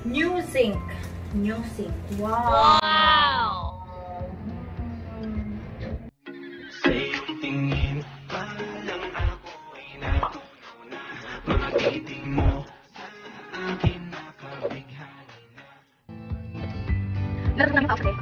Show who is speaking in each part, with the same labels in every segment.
Speaker 1: New sink. New sink. Wow! Wow!
Speaker 2: Sa iyong tingin, parang ako ay natunaw na. Mga titing mo sa akin nakabighani na.
Speaker 1: Laro namin ka, okay?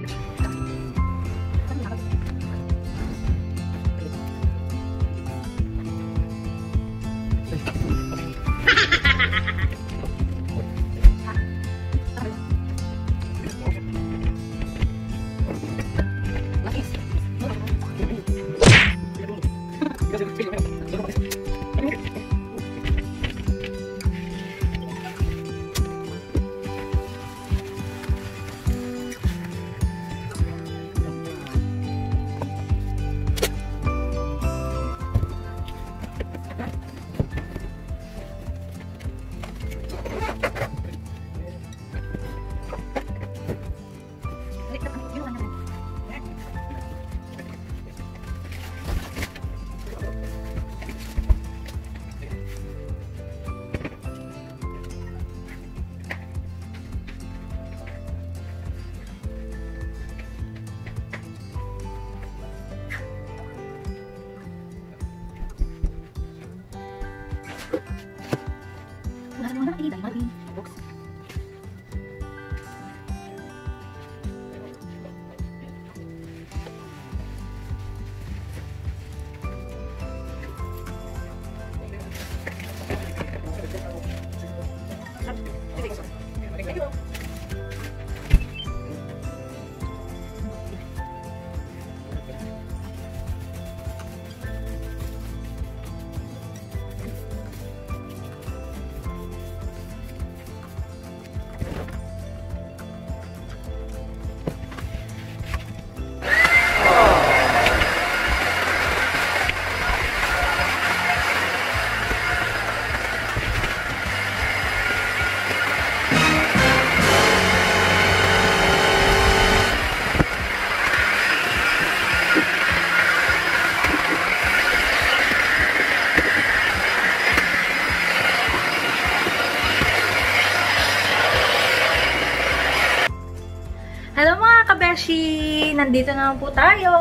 Speaker 1: Hello mga kabeshi! Nandito naman po tayo.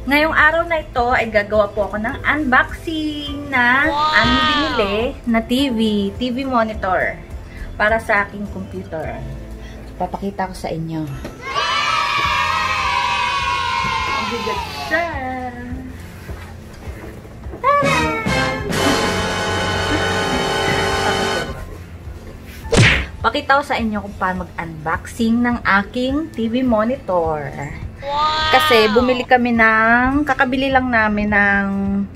Speaker 1: Ngayong araw na ito ay gagawa po ako ng unboxing na aming binili na TV monitor para sa aking computer. Papakita ko sa inyo. Ang bigat siya! Pakita ko sa inyo kung paano mag-unboxing ng aking TV monitor. Wow! Kasi bumili kami kakabili lang namin ng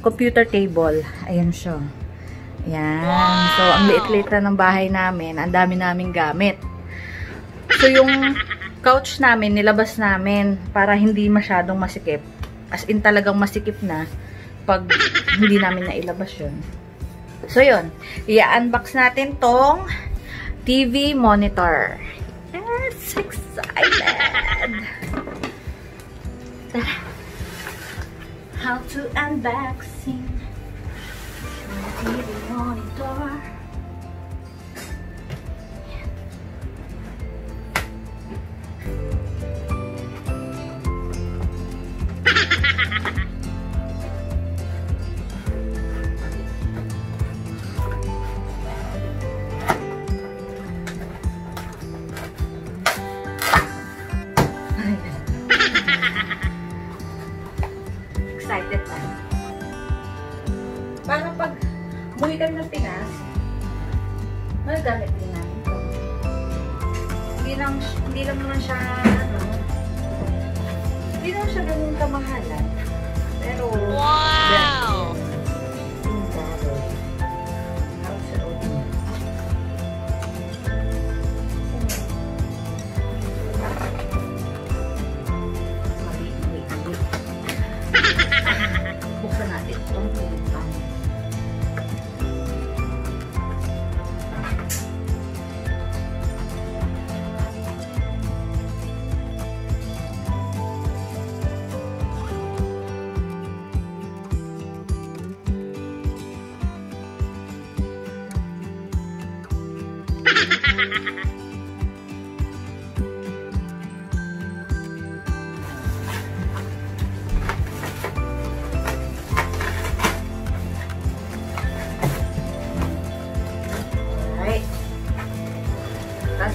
Speaker 1: computer table. Ayan siya. Ayan. Wow! So, ang liit-liit na ng bahay namin. Ang dami naming gamit. So, yung couch namin, nilabas namin para hindi masyadong masikip. As in, talagang masikip na pag hindi namin nailabas yun. So, yun. I-unbox natin tong TV monitor. Yes, excited! Tara. How to unboxing TV monitor. Excited na. Para pag umuwi kami ng Pinas, magagamit din namin ito. Hindi lang naman siya, hindi naman siya ganun kamahalan. Pero, wow! Buksan natin itong tulutang.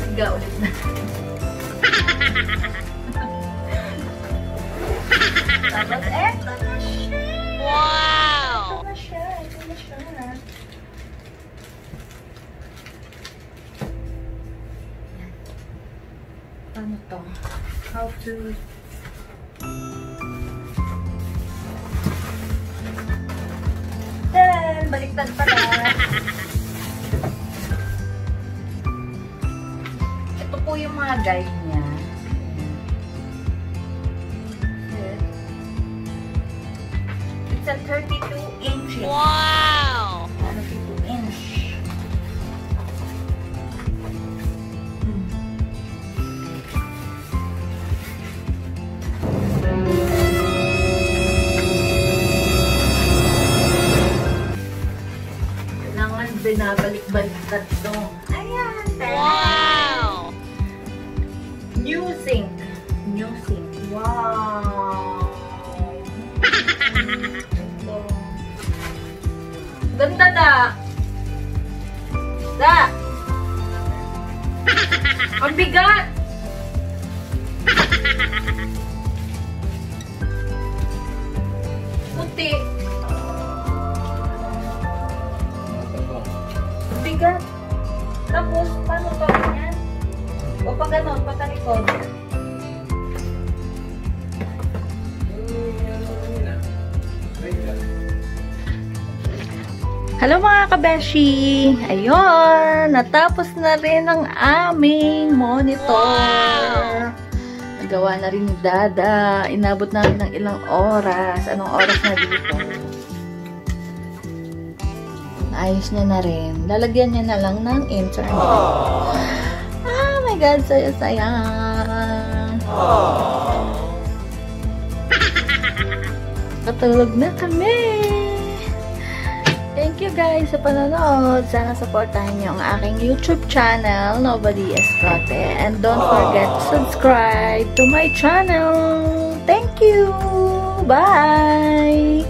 Speaker 1: Higa ulit na. Tapos, eto na siya.
Speaker 3: Wow!
Speaker 1: Ito na siya. Ito na siya. Ano to? How to... Then, baliktad pala. Ito po yung mga guide niya. It's a 32 inches.
Speaker 3: Wow!
Speaker 1: 32 inch. Kailangan binabalik-baliktad to. Ayan!
Speaker 3: Wow!
Speaker 1: New sink. New sink. Wow! Ito. Ganda da! Da! Ang bigat! Puti. Ang bigat. Tapos, paano to yan? O pag ganon, patalikod. Hello mga kabeshi! Ayun! Natapos na rin ang aming monitor. Nagawa na rin ni Dada. Inabot namin ng ilang oras. Anong oras na dito? Ayos niya na rin. Lalagyan niya na lang ng internet. Oh my God! Saya-saya! Katulog na kami! Thank you guys sa panonood. Sana supportahan niyo ang aking YouTube channel, Nobody Escote. And don't forget to subscribe to my channel. Thank you! Bye!